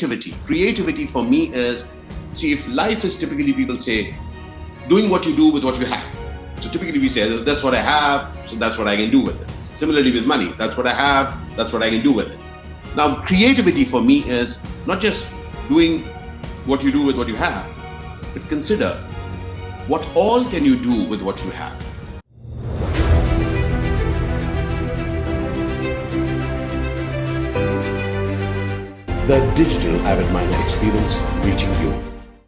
creativity. Creativity for me is, see, if life is typically, people say, doing what you do with what you have. So typically we say, that's what I have, so that's what I can do with it. Similarly with money, that's what I have, that's what I can do with it. Now, creativity for me is not just doing what you do with what you have, but consider what all can you do with what you have. The digital avidminer experience reaching you.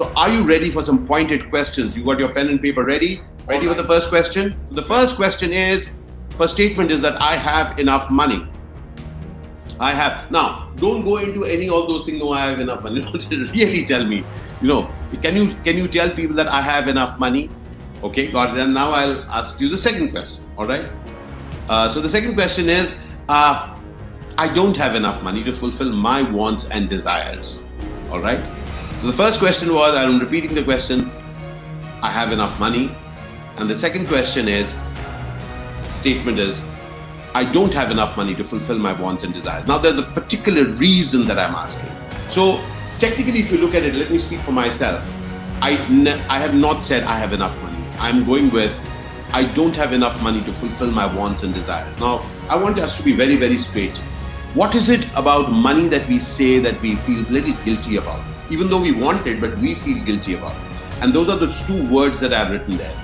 So are you ready for some pointed questions? You got your pen and paper ready? Ready for the first question? So the first question is, first statement is that I have enough money. I have. Now, don't go into any all those things. No, I have enough money. Really tell me. Can you tell people that I have enough money? Okay, got it. And now I'll ask you the second question. All right. So the second question is, I don't have enough money to fulfill my wants and desires. All right. So the first question was, I'm repeating the question, I have enough money. And the second question is, statement is, I don't have enough money to fulfill my wants and desires. Now there's a particular reason that I'm asking. So technically, if you look at it, let me speak for myself. I have not said I have enough money. I'm going with, I don't have enough money to fulfill my wants and desires. Now, I want us to be very, very straight. What is it about money that we say that we feel a little guilty about? Even though we want it, but we feel guilty about it. And those are the two words that I've written there.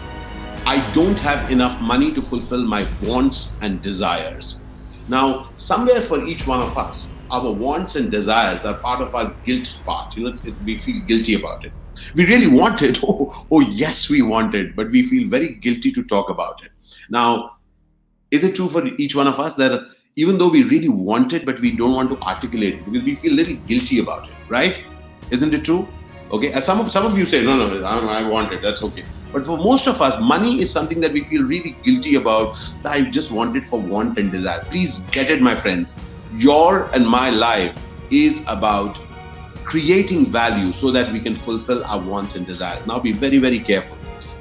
I don't have enough money to fulfill my wants and desires. Now, somewhere for each one of us, our wants and desires are part of our guilt part. We feel guilty about it. We really want it. Oh, yes, we want it, but we feel very guilty to talk about it. Now, is it true for each one of us that even though we really want it, but we don't want to articulate it because we feel a little guilty about it, right? Isn't it true? Okay, as some of you say, no, I want it, that's okay. But for most of us, money is something that we feel really guilty about. That I just want it for want and desire. Please get it, my friends. Your and my life is about creating value so that we can fulfill our wants and desires. Now be very, very careful.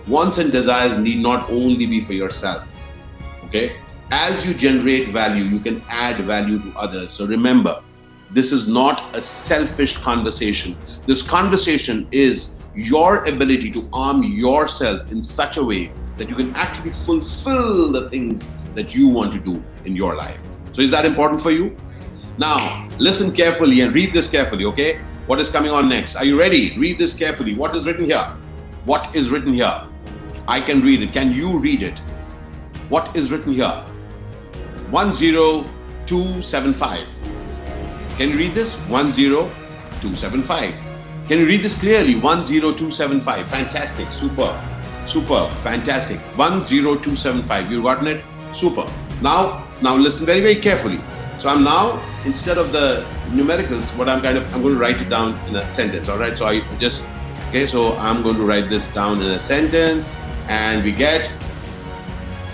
Wants and desires need not only be for yourself. Okay? As you generate value, you can add value to others. So remember, this is not a selfish conversation. This conversation is your ability to arm yourself in such a way that you can actually fulfill the things that you want to do in your life. So is that important for you? Now, listen carefully and read this carefully, okay? What is coming on next? Are you ready? Read this carefully. What is written here? What is written here? I can read it. Can you read it? What is written here? 10275. Can you read this? 10275. Can you read this clearly? 10275. Fantastic. Super. Fantastic. 10275. You've gotten it? Super. Now listen very, very carefully. So I'm now, instead of the numericals, I'm going to write it down in a sentence. All right. So so I'm going to write this down in a sentence, and we get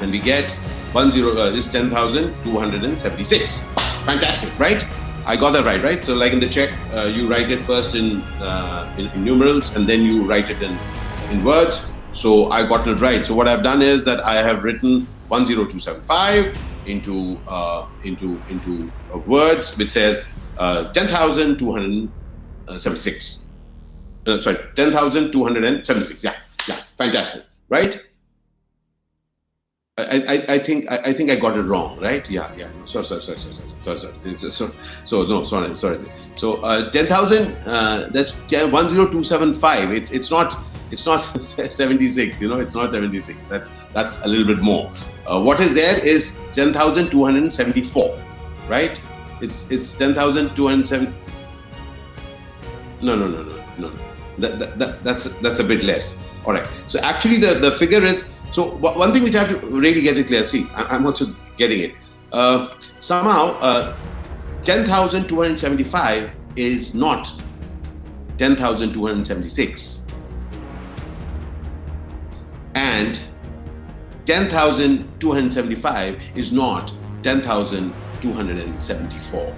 is 10,276. Fantastic, right? I got that right? So like in the check, you write it first in numerals and then you write it in words. So I got it right. So what I've done is that I have written 10275 into words, which says 10,276. 10,276. Yeah, fantastic, right? I think I got it wrong, right? Yeah. Sorry. So 10,000. That's 10275. It's not 76. It's not 76. That's a little bit more. What is there is 10,274, right? It's 10,207. No. That's a bit less. All right. So actually the figure is. So one thing which I have to really get it clear, see, I'm also getting it. Somehow, 10,275 is not 10,276. And 10,275 is not 10,274.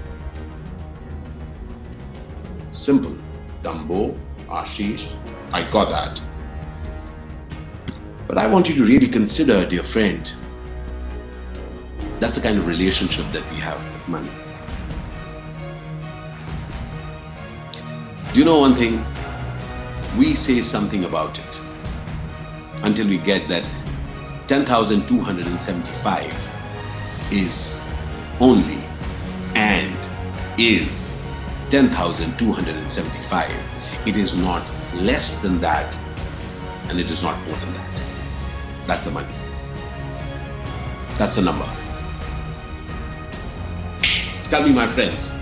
Simple. Dumbo, Ashish, I got that. But I want you to really consider, dear friend, that's the kind of relationship that we have with money. Do you know one thing? We say something about it until we get that 10,275 is only and is 10,275. It is not less than that, and it is not more than that. That's the money. That's the number. Tell me, my friends,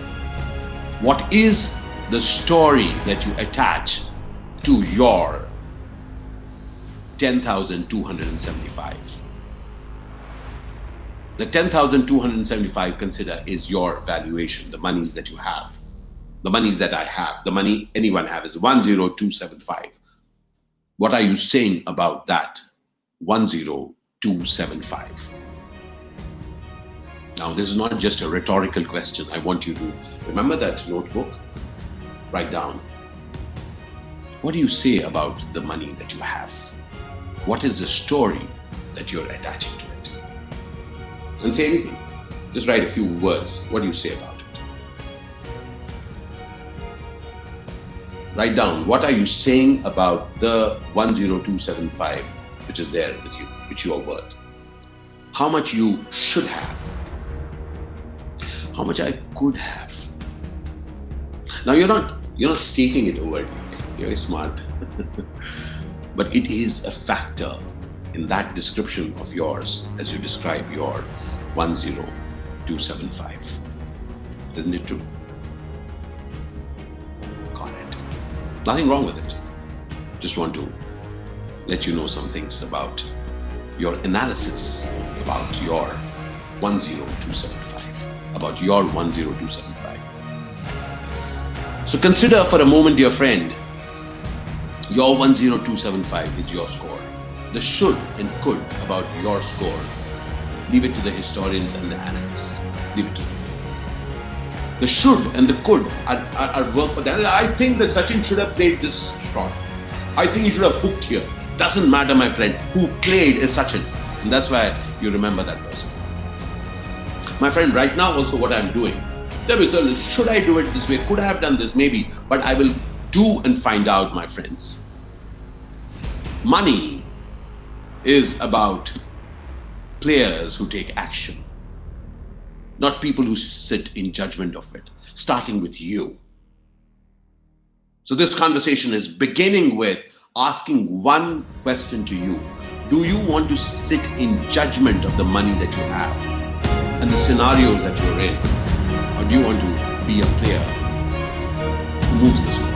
what is the story that you attach to your 10,275? The 10,275, consider, is your valuation, the monies that you have. The monies that I have, the money anyone have is 10275. What are you saying about that 10275? Now, this is not just a rhetorical question. I want you to remember that notebook. Write down. What do you say about the money that you have? What is the story that you're attaching to it? And say anything. Just write a few words. What do you say about it? Write down, what are you saying about the 10275, which is there with you, which you are worth? How much you should have? How much I could have? Now, you're not stating it overtly. You're very smart. But it is a factor in that description of yours as you describe your 10275. Isn't it true? Got it. Nothing wrong with it. Just want to let you know some things about your analysis about your 10275. About your 10275. So consider for a moment, dear friend, your 10275 is your score. The should and could about your score, leave it to the historians and the analysts. Leave it to them. The should and the could are work for them. I think that Sachin should have played this shot. I think he should have hooked here. Doesn't matter, my friend. Who played is Sachin. And that's why you remember that person. My friend, right now also what I'm doing, there is a, should I do it this way? Could I have done this? Maybe. But I will do and find out, my friends. Money is about players who take action, not people who sit in judgment of it, starting with you. So this conversation is beginning with asking one question to you. Do you want to sit in judgment of the money that you have and the scenarios that you're in? Or do you want to be a player who moves the score?